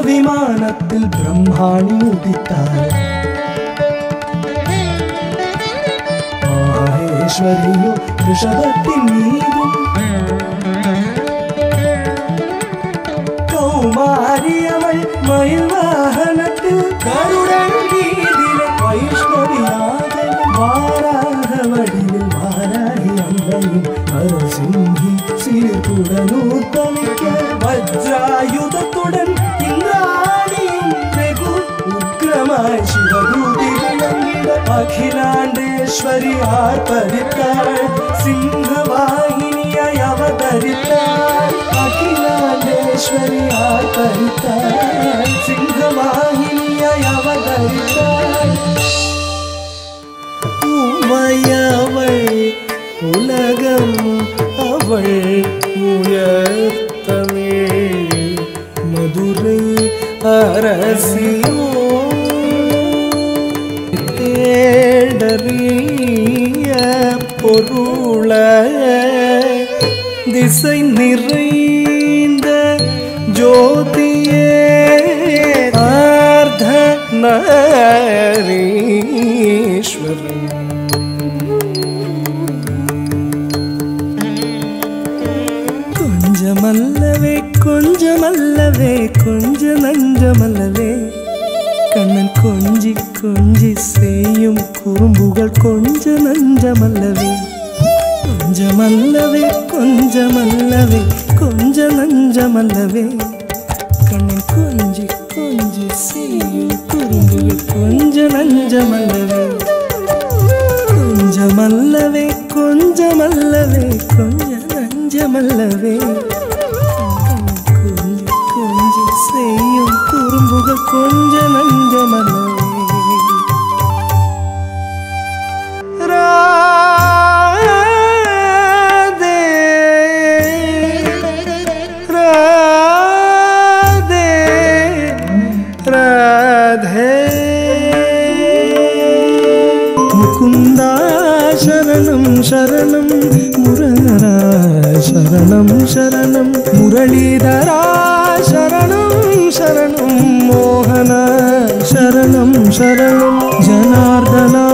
വിമാനത്തിൽ ബ്രഹ്മാണി ഉദിത്താൽ മഹേശ്വരിയോ ഋഷഭത്തിൻ മീതും കൗമാരിയവൾ മയിൽ വാഹനത്തിൽ കരുടൻ ഗീതിലെ വൈഷ്ണവിയാകെ വാരാഹവടിയിൽ വാരാഹി അമ്മയും നരസിംഹി സീർകുടനൂർത്തമിക്ക വജ്രായുധത്തുടൻ ഇന്ദ്രാണിയും രഘു ഉഗ്രമായി ശിവദൂതി വിളങ്ങിട അഖിലാണ്ടേശ്വരി ആർപ്പരിത്താൾ സിംഹവാഹിനിയായി അവതരിത്താൾ അഖിലാണ്ടേശ്വരി ആർപ്പരിത്താൾ സിംഹവാഹിനിയായി അവതരിത്താൾ ഉമയവൾ ഉലകം അവൾ ഉയർത്തമേ മധുரை அரசியோ தேடறிய பொருள திசை நிறைந்த ஜோதியே அர்த்தநாரீஸ்வரன் கொஞ்சமல்லவே கொஞ்சமல்லவே கொஞ்ச நஞ்சமல்லவே கண்ணன் கொஞ்சி கொஞ்சி செய்யும் குறும்புகள் கொஞ்ச நஞ்சமல்லவே கொஞ்சமல்லவே கொஞ்சமல்லவே கொஞ்ச நஞ்சமல்லவே கண்ணன் கொஞ்சி கொஞ்சி செய்யும் குறும்புகள் கொஞ்ச நஞ்சமல்லவே கொஞ்சமல்லவே கொஞ்சமல்லவே கொஞ்ச நஞ்சமல்லவே கொஞ்சி கொஞ்சி செய்யும் குறும்புகள் கொஞ்ச நஞ்சமல்லவே ராதே ராதே ராதே முகுந்தா சரணம் சரணம் முரஹரா சரணம் சரணம் முரளிதரா சரணம் சரணம் மோகன சரணம் சரணம் ஜனார்தனா